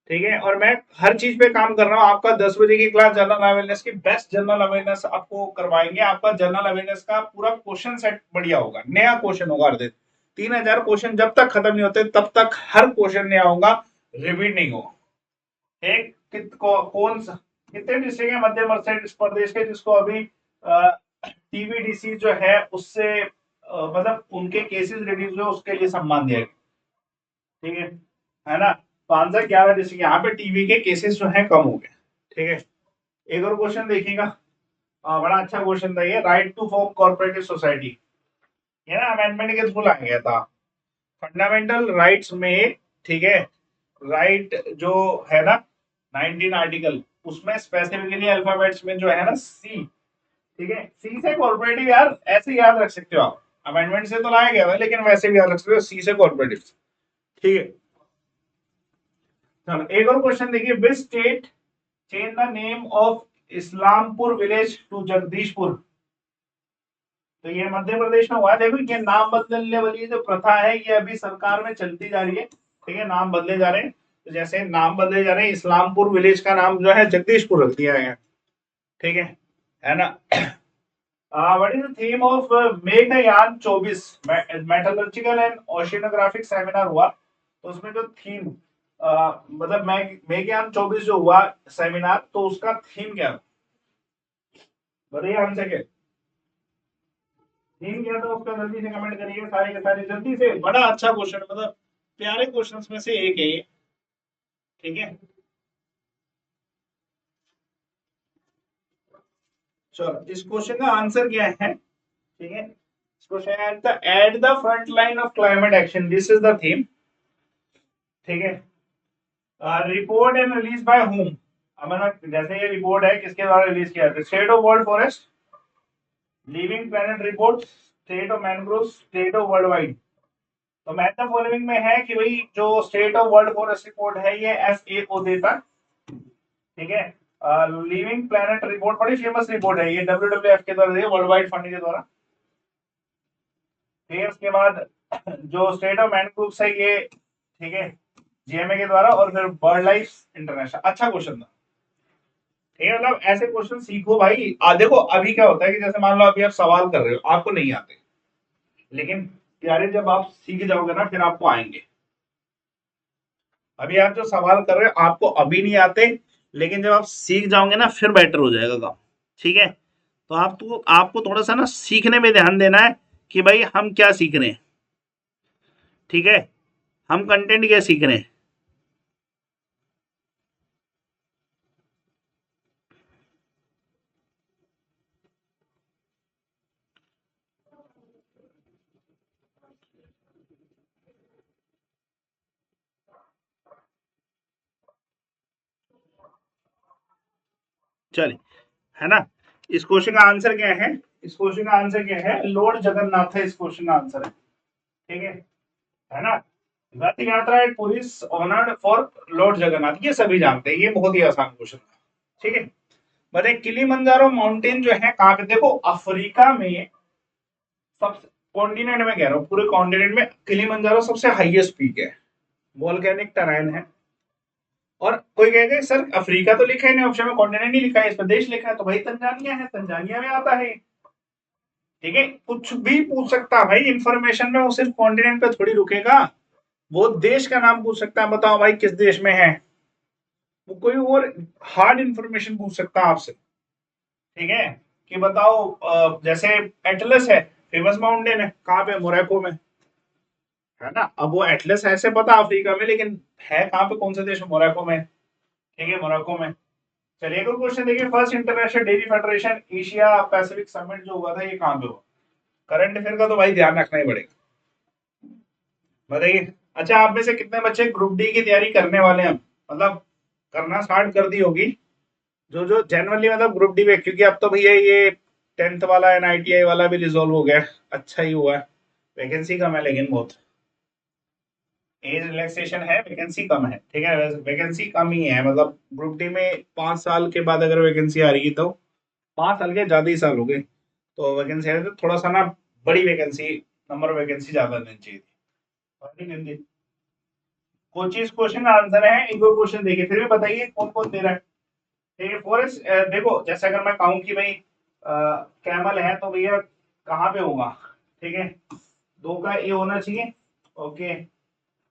ठीक है, और मैं हर चीज पे काम कर रहा हूँ। आपका 10 बजे की क्लास जनरल अवेयरनेस की, बेस्ट जनरल अवेयरनेस आपको करवाएंगे। आपका जनरल अवेयरनेस का पूरा क्वेश्चन सेट बढ़िया होगा, नया क्वेश्चन होगा हर दिन। 3,000 क्वेश्चन जब तक खत्म नहीं होते तब तक हर क्वेश्चन नया होगा, रिपीट नहीं होगा। एक कौन सा, कितने डिस्ट्रिक्ट है मध्य प्रदेश के जिसको अभी टीबीडीसी जो है उससे मतलब उनके केसेस रिड्यूस हुए, उसके लिए सम्मान दिया गया। ठीक है ना, 511 डिस्ट्रिक्ट यहाँ पे टीबी के केसेस जो है कम हो गए। ठीक है, एक और क्वेश्चन देखिएगा, बड़ा अच्छा क्वेश्चन था ये, right to form corporative society, ये ना अमेंडमेंट के थ्रू लाया गया था। फंडामेंटल राइट्स में, ठीक है, राइट जो है ना 19 आर्टिकल, उसमें स्पेसिफिकली अल्फाबेट्स में जो है ना सी। ठीक है, सी से कॉर्पोरेटिव यार ऐसे याद रख सकते हो आप, अमेंडमेंट से तो लाया गया था लेकिन वैसे भी याद रख सकते हो, सी से कॉर्पोरेटिव। ठीक है, चलो एक और क्वेश्चन देखिए, which state change the name of Islampur village to Jagdishpur. तो ये मध्य प्रदेश में हुआ है। देखो ये नाम बदलने वाली जो प्रथा है ये अभी सरकार में चलती जा रही है। ठीक है, नाम बदले जा रहे हैं, तो जैसे नाम बदले जा रहे हैं, इस्लामपुर विलेज का नाम जो है जगदीशपुर रख दिया गया। ठीक है ना। What is the theme of मेघयान 24 मेटलर्जिकल एंड ओशिनोग्राफिक सेमिनार हुआ, तो उसमें जो थीम मतलब मेघयान 24 जो हुआ सेमिनार, तो उसका थीम क्या बताइए आंसर क्या, थीम क्या था उसका, जल्दी से कमेंट करिए सारे के सारे जल्दी से। बड़ा अच्छा क्वेश्चन, मतलब प्यारे क्वेश्चंस में से एक है ये। ठीक है, चलो इस क्वेश्चन का आंसर क्या है। ठीक है, इस question at the front line of climate action, this is the theme. ठीक है, report and release by home, मतलब जैसे ये रिपोर्ट है किसके द्वारा रिलीज किया है, state of world forest, living planet report, state of mangrove, state of world wide. तो मैथ द फॉलोइंग में है कि भाई जो state of world forest report है ये FAO देता। ठीक है, लिविंग प्लेनेट रिपोर्ट बड़ी फेमस रिपोर्ट है, ये WWF के द्वारा, वर्ल्ड वाइड फंड के द्वारा। ठीक है, उसके बाद जो स्टेट ऑफ मैनग्रोव है ये, ठीक है, GMA के द्वारा, और फिर बर्ड लाइफ इंटरनेशनल। अच्छा क्वेश्चन था। ठीक है, मतलब ऐसे क्वेश्चन सीखो भाई। देखो अभी क्या होता है कि जैसे मान लो अभी आप सवाल कर रहे हो, आपको नहीं आते, लेकिन यार जब आप सीख जाओगे ना फिर आपको आएंगे। अभी आप जो सवाल कर रहे हो आपको अभी नहीं आते, लेकिन जब आप सीख जाओगे ना फिर बेटर हो जाएगा काम। ठीक है, तो आपको थोड़ा सा ना सीखने में ध्यान देना है कि भाई हम क्या सीख रहे हैं। ठीक है, हम कंटेंट क्या सीख रहे हैं। चलिए, है ना, इस क्वेश्चन का आंसर क्या है, इस क्वेश्चन का आंसर क्या है, लॉर्ड जगन्नाथ है इस क्वेश्चन का आंसर है। ठीक है ना, Rath Yatra at police honoured for lord Jagannath, ये सभी जानते हैं, ये बहुत ही आसान क्वेश्चन है। ठीक है, बताइए किलिमंजारो माउंटेन जो है कहाँ पे, देखो अफ्रीका में सबसे, कॉन्टिनेंट में कह रहा हूँ, पूरे कॉन्टिनेंट में किलिमंजारो सबसे हाईएस्ट पीक है, वोल्केनिक टराइन है। और कोई कहेगा सर अफ्रीका तो लिखा है नहीं ऑप्शन में, कॉन्टिनेंट नहीं लिखा है, इस पर देश लिखा है, तो भाई तंजानिया है, तंजानिया में आता है। ठीक है, कुछ भी पूछ सकता है भाई इंफॉर्मेशन में, वो सिर्फ कॉन्टिनेंट पे थोड़ी रुकेगा, वो देश का नाम पूछ सकता है, बताओ भाई किस देश में है, वो कोई और हार्ड इंफॉर्मेशन पूछ सकता है आपसे। ठीक है, कि बताओ जैसे एटलस है, फेमस माउंटेन है कहाँ पे, मोरक्को में, है ना। अब वो एटलस ऐसे पता अफ्रीका में, लेकिन है कहाँ पे, कौन से देश में, मोरक्को में। ठीक है, मोरक्को में। चलिए एक और क्वेश्चन देखिए, first international dairy federation Asia Pacific summit जो हुआ था ये कहाँ पे हुआ। करंट अफेयर का तो भाई ध्यान रखना ही पड़ेगा, बताइए। अच्छा, आप में से कितने बच्चे ग्रुप डी की तैयारी करने वाले हैं, मतलब करना स्टार्ट कर दी होगी, जो जो जनरली मतलब ग्रुप डी में, क्योंकि अब तो भैया ये 10th वाला एनआईटीआई वाला भी रिजॉल्व हो गया, अच्छा ही हुआ है। वैकेंसी कम है लेकिन बहुत, एज रिलैक्सेशन है, वैकेंसी कम है, ठीक है, वैकेंसी कम ही है, मतलब ग्रुप डी में 5 साल के बाद अगर वैकेंसी आ रही है तो 5 साल के ज्यादा ही साल हो गए, तो वैकेंसी आ रही है तो थोड़ा सा ना बड़ी वैकेंसी, नंबर वैकेंसी ज्यादा देनी चाहिए थी। और नहीं देनी थी। कुछ इस क्वेश्चन का आंसर है, एक दो क्वेश्चन देखिए फिर भी बताइए कौन कौन दे रहा है। ठीक है, फॉरेस्ट देखो, जैसे अगर मैं कहूँ कि भाई कैमल है तो भैया कहाँ पे होगा, ठीक है, दो का ए होना चाहिए, ओके,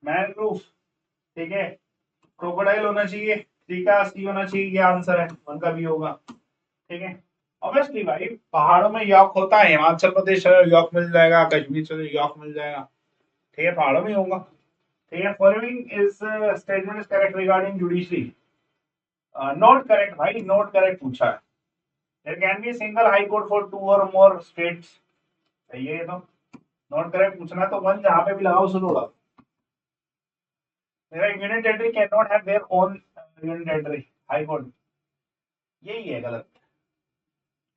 मैनग्रोव, ठीक है, क्रोकोडाइल होना चाहिए, थ्री का सी होना चाहिए, ये आंसर है, वन का भी होगा, ठीक है। ऑब्वियसली भाई पहाड़ों में यॉक होता है, हिमाचल प्रदेश यॉक मिल जाएगा, कश्मीर से यॉक मिल जाएगा, ठीक है, पहाड़ों में होगा, ठीक है। Following is statement is correct regarding judiciary, not correct भाई, नॉट करेक्ट पूछा है। There can be single high court for two or more states, सही है ये तो, नॉट करेक्ट पूछना है तो वन जहां पे भी लगाओ सुनो उड़ा। मेरा union territory can not have their own union territory, high court, यही है गलत,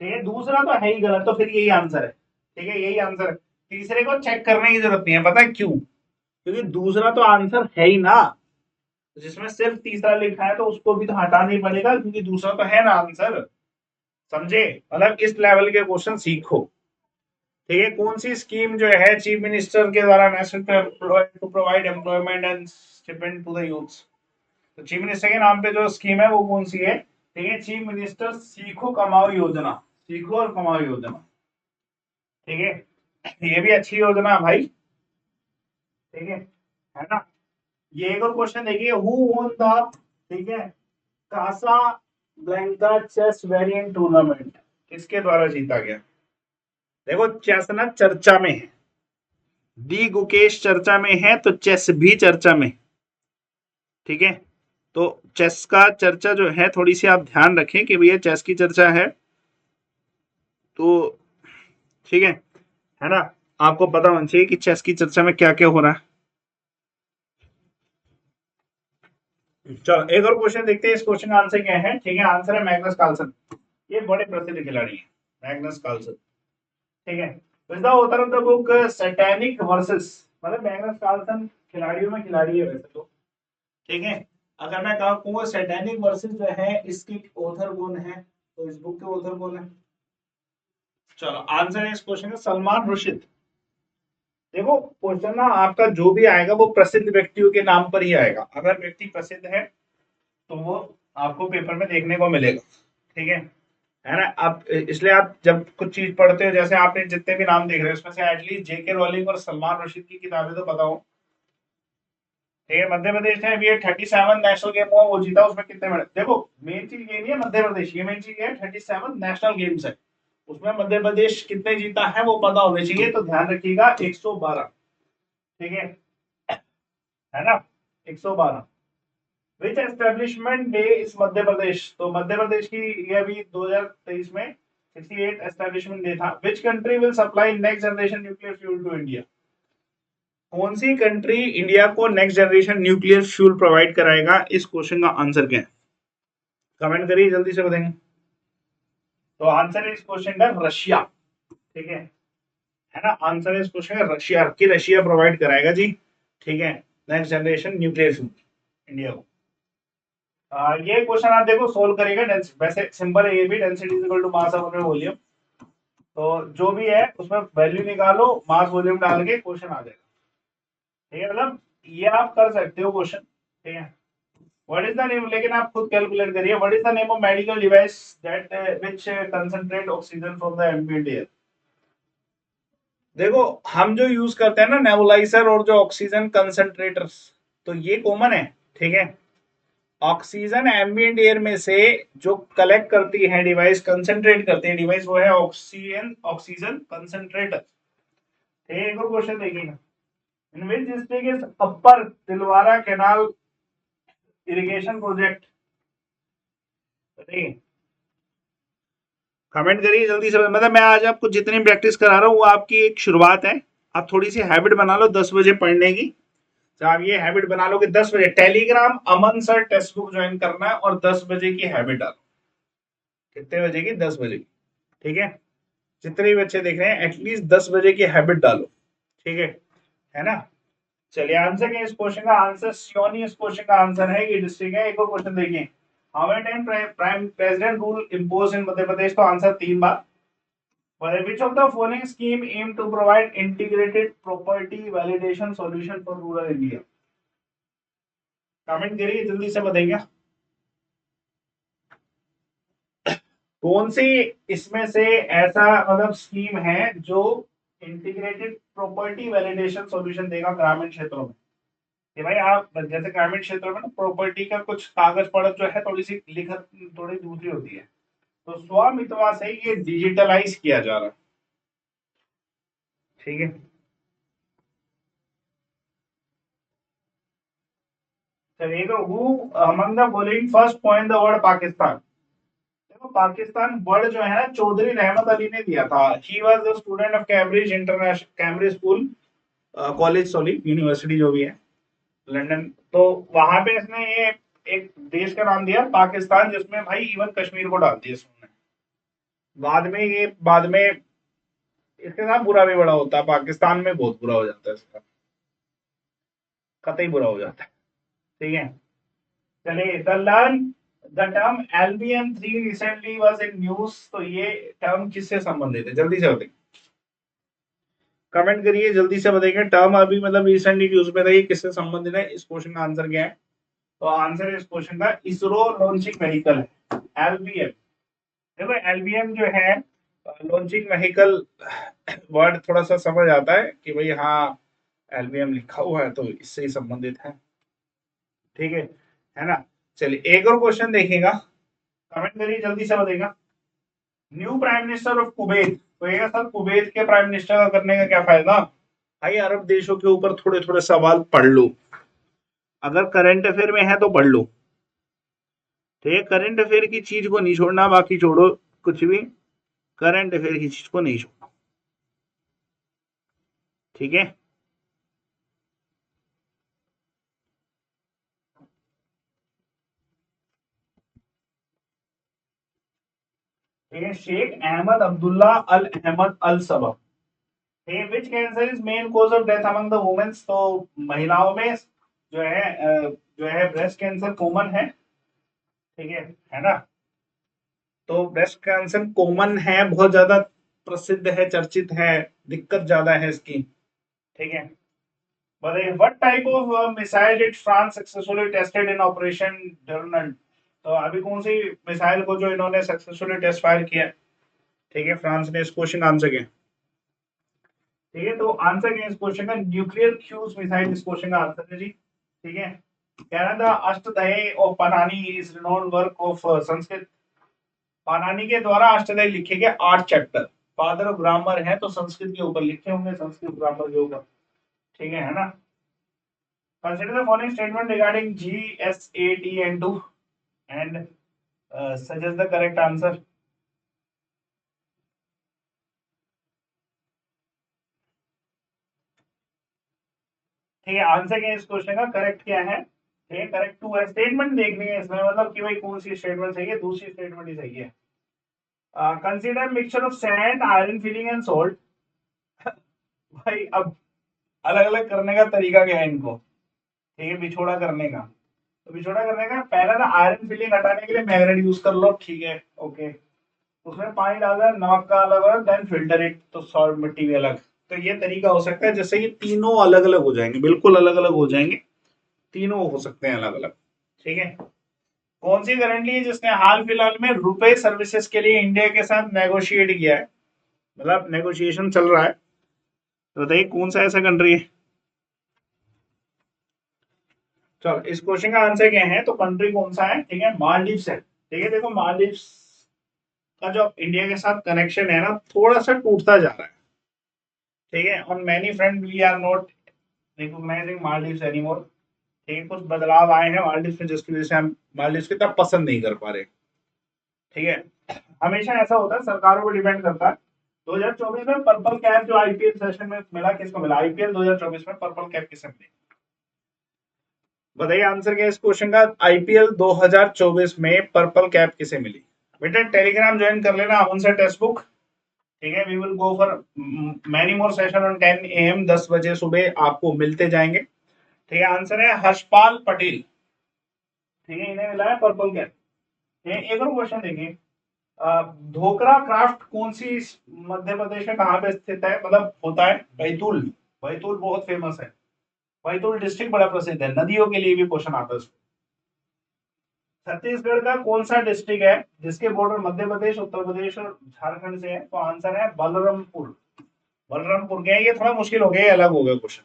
ठीक है, दूसरा तो है ही गलत, तो फिर यही आंसर है, ठीक है, यही आंसर है। तीसरे को चेक करने की जरूरत नहीं है, पता है क्यों, क्योंकि दूसरा तो आंसर है ही ना, जिसमें सिर्फ तीसरा लिखा है तो उसको भी तो हटाना ही पड़ेगा, क्योंकि दूसरा तो है ना आंसर, समझे, मतलब इस लेवल के क्वेश्चन सीखो, ठीक है। कौन सी स्कीम जो है चीफ मिनिस्टर के द्वारा national to provide employment and stipend to the youth, तो चीफ मिनिस्टर के नाम पे जो स्कीम है वो कौन सी है, ठीक है, चीफ मिनिस्टर सीखो कमाओ योजना, सीखो और कमाओ योजना, ठीक है, ये भी अच्छी योजना है भाई, ठीक है ना। ये एक और क्वेश्चन देखिए, हु वॉन द, ठीक है, Casablanca chess variant tournament, किसके द्वारा जीता गया। देखो चेस ना चर्चा में है, डी गुकेश चर्चा में है तो चेस भी चर्चा में, ठीक है, तो चेस का चर्चा जो है थोड़ी सी आप ध्यान रखें कि भैया चेस की चर्चा है, तो ठीक है ना, आपको पता होना चाहिए कि चेस की चर्चा में क्या क्या हो रहा है। चलो एक और क्वेश्चन देखते हैं, इस क्वेश्चन का आंसर क्या है, ठीक है, आंसर है मैग्नस कार्लसन, ये बड़े प्रसिद्ध खिलाड़ी हैं, मैग्नस कार्लसन, ठीक है। तो इसका author of the book satanic versus, मतलब मैग्नस कार्लसन खिलाड़ियों में खिलाड़ी है वैसे तो, ठीक है। अगर मैं कहूँ सैटेनिक वर्सेस जो है इसकी ऑथर कौन है, तो इस बुक के ऑथर कौन है, चलो आंसर है इस क्वेश्चन का सलमान रुशिद। देखो क्वेश्चन ना आपका जो भी आएगा वो प्रसिद्ध व्यक्तियों के नाम पर ही आएगा, अगर व्यक्ति प्रसिद्ध है तो वो आपको पेपर में देखने को मिलेगा, ठीक है ना। आप इसलिए आप जब कुछ चीज पढ़ते हो, जैसे आपने जितने भी नाम देख रहे हो उसमें से एटलीस्ट जेके रोलिंग और सलमान रुशिद की किताबें तो पता हो, ठीक है। मध्य प्रदेश ने अभी 37 नेशनल गेम हुआ वो जीता, उसमें कितने मेडल, देखो मेन चीज ये नहीं है मध्य प्रदेश, ये मेन चीज ये है 37 नेशनल गेम्स है, उसमें मध्य प्रदेश कितने जीता है वो पता होना चाहिए, तो ध्यान रखिएगा 112, ठीक है ना, 112। विच एस्टेब्लिशमेंट डे इस मध्य प्रदेश, तो मध्य प्रदेश की ये अभी 2023 में 68 एस्टेब्लिशमेंट डे था। Which country will supply next generation nuclear fuel to India, कौन सी कंट्री इंडिया को next generation nuclear fuel provide कराएगा, इस क्वेश्चन का आंसर क्या है, कमेंट करिए जल्दी से बताएंगे। तो आंसर है इस क्वेश्चन का रशिया, ठीक है ना, आंसर है इस क्वेश्चन का रशिया, की रशिया प्रोवाइड कराएगा जी, ठीक है, next generation nuclear fuel India को। ये क्वेश्चन आप देखो सोल्व करेगा, वैसे सिंपल है ये भी, density is equal to mass upon volume, तो जो भी है उसमें वैल्यू निकालो, मास वॉल्यूम डाल के क्वेश्चन आ जाएगा, ठीक है, मतलब ये आप कर सकते हो क्वेश्चन, ठीक है। व्हाट इज द नेम, लेकिन आप खुद कैलकुलेट करिए, what is the name of medical device that which concentrate oxygen from the ambient air. देखो हम जो यूज करते हैं ना नेबुलाइजर और जो ऑक्सीजन कंसंट्रेटर्स, तो ये कॉमन है, ठीक है। ऑक्सीजन एम्बिएंट एयर में से जो कलेक्ट करती है डिवाइस, कंसंट्रेट करती है डिवाइस, वो है ऑक्सीजन, ऑक्सीजन कंसंट्रेटर, ठीक है। एक और क्वेश्चन देखिएगा, in which district is upper Tilwara canal irrigation project, बताइए, कमेंट करिए जल्दी से, मतलब मैं आज आपको जितनी प्रैक्टिस करा रहा हूँ वो आपकी एक शुरुआत है, आप थोड़ी सी हैबिट बना लो 10 बजे पढ़ने की, तो आप ये हैबिट बना लो कि 10 बजे टेलीग्राम अमन सर टेक्स्ट बुक ज्वाइन करना है और 10 बजे की हैबिट डालो। कितने बजे की? 10 बजे की। ठीक है, जितने भी बच्चे देख रहे हैं एटलीस्ट 10 बजे की हैबिट डालो। ठीक है ना? चलिए आंसर क्या इस क्वेश्चन का? आंसर सियोनी इस क्वेश्चन का आंसर है। ये डिस्ट्रिक्ट है। एक और क्वेश्चन देखिए, how many time prime president rule impose in Madhya Pradesh? तो आंसर 3 बार। Which of the following scheme aim to provide integrated property validation solution for rural India? Comment करिए जल्दी से बताइए कौन सी इसमें से ऐसा मतलब स्कीम है जो इंटीग्रेटेड प्रॉपर्टी वैलिडेशन सॉल्यूशन देगा ग्रामीण क्षेत्रों में। कि भाई आप जैसे ग्रामीण क्षेत्रों में ना प्रॉपर्टी का कुछ कागज पड़त जो है थोड़ी सी लिखत थोड़ी दूसरी होती है, तो स्वामित्वा से ये डिजिटलाइज किया जा रहा है। ठीक है, चलिए तो who among the following first point the word Pakistan? देखो पाकिस्तान वर्ड जो है ना चौधरी रहमत अली ने दिया था। He was the student of Cambridge international Cambridge school college sorry university जो भी है लंदन। तो वहां पे इसने ये एक देश का नाम दिया पाकिस्तान, जिसमें भाई इवन कश्मीर को डाल दिया इसने। बाद में इसके साथ बुरा भी बड़ा होता है, पाकिस्तान में बहुत बुरा हो जाता है इसका, कतई बुरा हो जाता है। ठीक है, चलिए the term LBM 3 recently was in news. तो ये टर्म किससे संबंधित है? जल्दी से बताइए, कमेंट करिए जल्दी से बताइए। टर्म अभी मतलब रिसेंटली न्यूज में था, ये किससे संबंधित है? इस क्वेश्चन का आंसर क्या है? तो आंसर इस क्वेश्चन का इसरो लॉन्चिंग व्हीकल है, एलबीएम। देखो एलबीएम जो है लॉन्चिंग व्हीकल वर्ड थोड़ा सा समझ आता है कि भाई हाँ एलबीएम लिखा हुआ है तो इससे ही संबंधित है। ठीक है ना? चलिए एक और क्वेश्चन देखिएगा, कमेंट करिए जल्दी से बताइएगा। New prime minister of Kuwait, तो ये सर कुवैत के प्राइम मिनिस्टर का करने का क्या फायदा? भाई अरब देशों के ऊपर थोड़े थोड़े सवाल पढ़ लो, अगर करंट अफेयर में है तो पढ़ लो। ठीक है, करंट अफेयर की चीज को नहीं छोड़ना, बाकी छोड़ो कुछ भी, करंट अफेयर की चीज को नहीं छोड़ना। ठीक है, Sheikh Ahmed Abdullah Al Ahmad Al Sabah. Which cancer is main cause of death among the womens? तो महिलाओं में जो है ब्रेस्ट कैंसर कॉमन है। ठीक है ना? तो ब्रेस्ट कैंसर कॉमन है, बहुत ज्यादा प्रसिद्ध है, चर्चित है, दिक्कत ज्यादा है इसकी। ठीक है, बताइए what type of missile did France successfully tested in operation Durnal? तो अभी कौन सी मिसाइल को जो इन्होंने सक्सेसफुली टेस्ट फायर किया? ठीक है, फ्रांस ने। इस क्वेश्चन आंसर क्या? ठीक है, तो आंसर क्या इस क्वेश्चन का? न्यूक्लियर क्रूज मिसाइल इस क्वेश्चन का आंसर है जी। ठीक है, कनाडा Ashtadhyayi of Panini is renowned work of Sanskrit. Panini के द्वारा अष्टदय लिखे गए 8 चैप्टर, फादर ऑफ ग्रामर है तो संस्कृत के ऊपर लिखे होंगे, संस्कृत ग्रामर के ऊपर। ठीक है ना? Consider the following statement regarding GSAT and 2 and suggest the correct answer. ठीक है, आंसर क्या है इस क्वेश्चन का? करेक्ट क्या है? ठीक है, करेक्ट 2 है। स्टेटमेंट देखनी है इसमें, मतलब कि भाई कौन सी स्टेटमेंट सही है, दूसरी स्टेटमेंट ही सही है। Consider mixture of sand iron filling and salt. भाई अब अलग अलग करने का तरीका क्या है इनको? ठीक है, बिछोड़ा करने का। तो बिछोड़ा करने का पहला ना आयरन फिलिंग हटाने के लिए मैग्नेट यूज कर लो। ठीक है, ओके। उसमें पानी डालना, नमक का अलग अलग, देन फिल्टर इट, तो सॉल्ट मिट्टी भी अलग। तो ये तरीका हो सकता है, जैसे ये तीनों अलग अलग हो जाएंगे, बिल्कुल अलग अलग हो जाएंगे, तीनों हो सकते हैं अलग अलग। ठीक है, कौन सी करंटली जिसने हाल फिलहाल में रुपए सर्विसेज के लिए इंडिया के साथ नेगोशिएट किया है, मतलब नेगोशिएशन चल रहा है, तो बताइए कौन सा ऐसा कंट्री है? चलो इस क्वेश्चन का आंसर क्या है? तो कंट्री कौन सा है? ठीक है, मालदीव्स है। ठीक है, देखो मालदीव्स का जो इंडिया के साथ कनेक्शन है ना थोड़ा सा टूटता जा रहा है। ठीक है, on many front we are not recognising Maldives anymore. ठीक है, कुछ बदलाव आए हैं मालदीव्स में जिसकी वजह से हम मालदीव्स की तरफ पसंद नहीं कर पा रहे। ठीक है, हमेशा ऐसा होता है, सरकारों पर डिपेंड करता है। 2024 में पर्पल कैप जो आईपीएल सेशन में मिला, किसको मिला? आईपीएल 2024 में पर्पल कैप किसे मिली? बताइए आंसर क्या है इस क्वेश्चन का। आईपीएल 2024 में पर्पल कैप किसे मिली? बेटा टेलीग्राम ज्वाइन कर लेना अमन सर टेक्स्ट बुक। ठीक है, we will go for many more session on 10 AM, 10 बजे सुबह आपको मिलते जाएंगे। ठीक है, आंसर है हर्षपाल पटेल। ठीक है, इन्हें मिला है पर्पल कैप। एक और क्वेश्चन देखिए, धोकरा क्राफ्ट कौन सी मध्य प्रदेश में कहाँ पे स्थित है, मतलब होता है? बैतूल। बैतूल बहुत फेमस है। बैतूल डिस्ट्रिक्ट बड़ा प्रसिद्ध है, नदियों के लिए भी क्वेश्चन आता है उसमें। छत्तीसगढ़ का कौन सा डिस्ट्रिक्ट है जिसके बॉर्डर मध्य प्रदेश, उत्तर प्रदेश और झारखंड से है? तो आंसर है बलरामपुर। बलरामपुर क्या है? ये थोड़ा मुश्किल हो गया, ये अलग हो गया क्वेश्चन।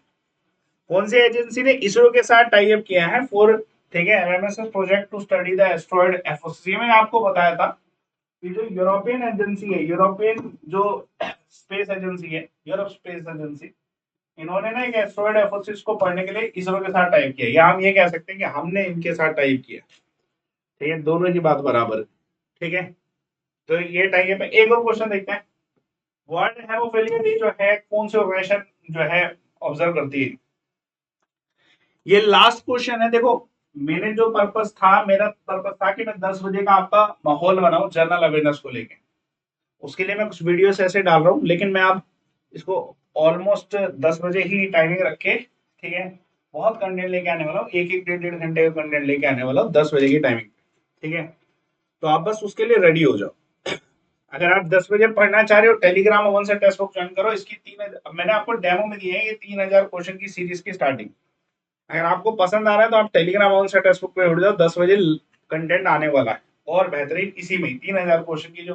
कौन सी एजेंसी ने इसरो के साथ टाई अप किया है फॉर, ठीक है, MSS project to study the asteroid FOC? मैंने आपको बताया था कि जो यूरोपियन एजेंसी है, यूरोपियन जो स्पेस एजेंसी है, यूरोप स्पेस एजेंसी, इन्होंने ना एक एस्ट्रॉइड एफओसिस को पढ़ने के लिए इसरो के साथ टाइप किया, या हम ये कह सकते हैं कि हमने इनके साथ टाइप किया। ठीक है, दोनों की बात बराबर है। ठीक है, तो ये टाइप है। एक और क्वेश्चन देखते हैं, वर्ल्ड हेमोफिलिया डे जो है कौन सी ऑर्गेनाइजेशन जो है ऑब्जर्व करती है? ये लास्ट क्वेश्चन है। देखो, मैंने जो पर्पस था, मेरा पर्पस था कि मैं 10 बजे का आपका माहौल बनाऊं जनरल अवेयरनेस को लेके। उसके लिए मैं कुछ वीडियोस ऐसे डाल रहा हूँ, लेकिन मैं आप इसको ऑलमोस्ट 10 बजे ही टाइमिंग रख के, ठीक है, बहुत कंटेंट लेके आने वाला हूँ, एक एक डेढ़ डेढ़ घंटे का कंटेंट लेके आने वाला हूँ 10 बजे की टाइमिंग। ठीक है, तो आप बस उसके लिए रेडी हो जाओ। अगर आप 10 बजे पढ़ना चाह रहे हो, टेलीग्राम ओवन से टेक्स्ट बुक ज्वाइन करो। इसकी 3 मैंने आपको डेमो में दिए हैं, ये 3000 क्वेश्चन की सीरीज की स्टार्टिंग। अगर आपको पसंद आ रहा है तो आप टेलीग्राम ओवन से टेक्स्ट बुक पे उठ जाओ, 10 बजे कंटेंट आने वाला है। और बेहतरीन इसी में 3000 क्वेश्चन की जो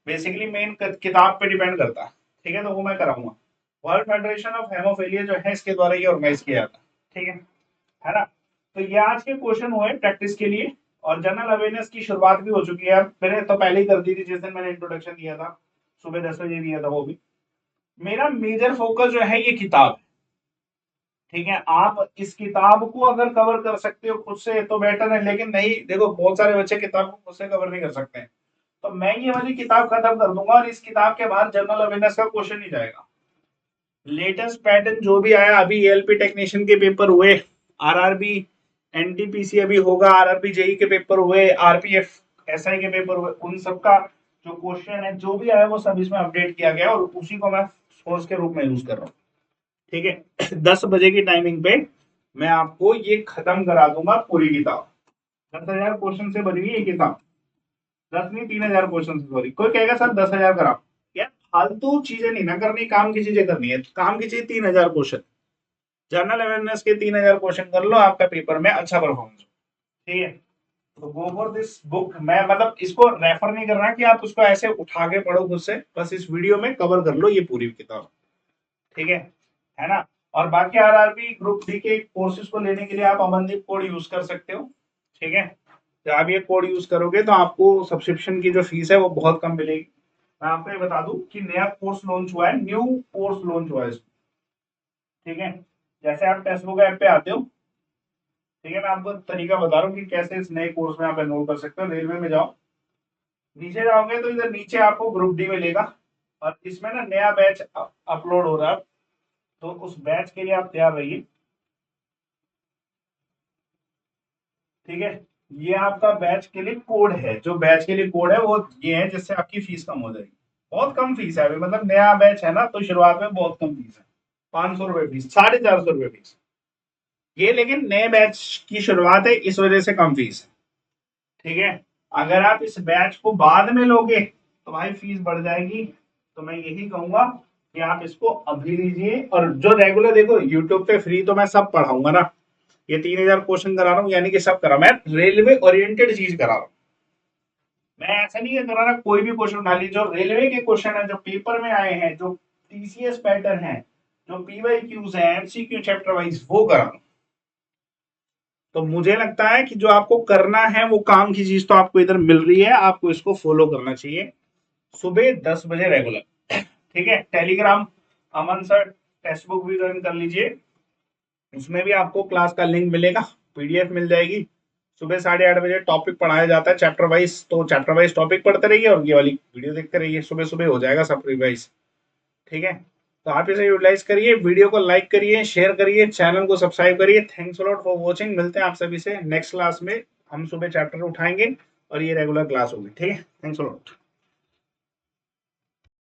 बेसिकली मेन किताब पे डिपेंड करता है। ठीक है, तो वो मैं कराऊंगा। वर्ल्ड फेडरेशन ऑफ हेमोफिलिया जो है इसके द्वारा ये ऑर्गेनाइज किया जाता है। ठीक है ना? तो ये आज के क्वेश्चन हुए प्रैक्टिस के लिए, और जनरल अवेयरनेस की शुरुआत भी हो चुकी है। मैंने तो पहले ही कर दी थी जिस दिन मैंने इंट्रोडक्शन दिया था, सुबह 10 बजे दिया था वो भी। मेरा मेजर फोकस जो है ये किताब है। ठीक है, आप इस किताब को अगर कवर कर सकते हो खुद से तो बेटर है, लेकिन नहीं, देखो बहुत सारे बच्चे किताब को खुद से कवर नहीं कर सकते हैं। तो मैं ये वाली किताब खत्म कर दूंगा और इस किताब के बाद जनरल अवेयरनेस का क्वेश्चन नहीं जाएगा। लेटेस्ट पैटर्न जो भी आया, अभी एलपी टेक्नीशियन के पेपर हुए, आरआरबी एनटीपीसी अभी होगा, आरआरबी जेई के पेपर हुए, आरपीएफ एसआई के पेपर हुए, उन सब का जो क्वेश्चन है जो भी आया वो सब इसमें अपडेट किया गया और उसी को मैं सोर्स के रूप में यूज कर रहा हूँ। ठीक है, 10 बजे की टाइमिंग पे मैं आपको ये खत्म करा दूंगा पूरी किताब। 10,000 क्वेश्चन से बनी हुई ये किताब। 10 नहीं, 3,000 क्वेश्चन से। सॉरी, कोई कहेगा सर 10,000 करा, यार फालतू चीजें नहीं ना करनी, काम की चीजें करनी है। काम की चीज 3,000 क्वेश्चन, जनरल अवेयरनेस के 3,000 क्वेश्चन कर लो, आपका पेपर में अच्छा परफॉर्मेंस। ठीक है, तो गो फॉर दिस बुक। मैं मतलब इसको रेफर नहीं कर रहा कि आप उसको ऐसे उठा के पढ़ो खुद से, बस इस वीडियो में कवर कर लो ये पूरी किताब। ठीक है ना? और बाकी आरआरबी ग्रुप डी के कोर्सेज को लेने के लिए आप अमनदीप कोड यूज कर सकते हो। ठीक है, जब आप ये कोड यूज करोगे तो आपको सब्सक्रिप्शन की जो फीस है वो बहुत कम मिलेगी। मैं आपको ये बता दूं कि नया कोर्स लॉन्च हुआ है, न्यू कोर्स लॉन्च हुआ है इसमें। ठीक है, जैसे आप टेक्स्टबुक ऐप पे आते हो, ठीक है, मैं आपको तरीका बता रहा हूँ कि कैसे इस नए कोर्स में आप एनरोल कर सकते हो। रेलवे में जाओ, नीचे जाओगे तो इधर नीचे आपको ग्रुप डी मिलेगा, और इसमें ना नया बैच अपलोड हो रहा है, तो उस बैच के लिए आप तैयार रहिए। ठीक है, ये आपका बैच के लिए कोड है, जो बैच के लिए कोड है वो ये है जिससे आपकी फीस कम हो जाएगी। बहुत कम फीस है अभी, मतलब नया बैच है ना, तो शुरुआत में बहुत कम फीस है। 500 रुपए फीस, 450 रुपए फीस ये, लेकिन नए बैच की शुरुआत है इस वजह से कम फीस है। ठीक है, अगर आप इस बैच को बाद में लोगे तो भाई फीस बढ़ जाएगी। तो मैं यही कहूंगा कि आप इसको अभी लीजिए, और जो रेगुलर देखो यूट्यूब पे फ्री तो मैं सब पढ़ाऊंगा ना। ये 3,000 क्वेश्चन करा रहा हूँ, यानी कि सब करा, मैं रेलवे ओरिएंटेड चीज करा रहा हूँ। मैं ऐसा नहीं है करा रहा कोई भी क्वेश्चन उठा लीजिए, जो रेलवे के क्वेश्चन है, जो पेपर में आए हैं, जो टीसीएस पैटर्न है, जो पीवाई क्यूज है, एमसीक्यू चैप्टर वाइज, वो करा रहा हूँ। तो मुझे लगता है कि जो आपको करना है वो काम की चीज तो आपको इधर मिल रही है, आपको इसको फॉलो करना चाहिए। सुबह 10 बजे रेगुलर। ठीक है, टेलीग्राम अमन सर टेक्स्ट बुक भी ज्वाइन कर लीजिए, उसमें भी आपको क्लास का लिंक मिलेगा, पीडीएफ मिल जाएगी। सुबह 8:30 बजे टॉपिक पढ़ाया जाता है चैप्टर वाइज, तो चैप्टर वाइज टॉपिक पढ़ते रहिए और ये वाली वीडियो देखते रहिए, सुबह सुबह हो जाएगा सब रिवाइज। ठीक है, तो आप इसे यूटिलाइज करिए, वीडियो को लाइक करिए, शेयर करिए, चैनल को सब्सक्राइब करिए। Thanks a lot for watching. मिलते हैं आप सभी से नेक्स्ट क्लास में। हम सुबह चैप्टर उठाएंगे और ये रेगुलर क्लास होगी, ठीक है। Thanks a lot.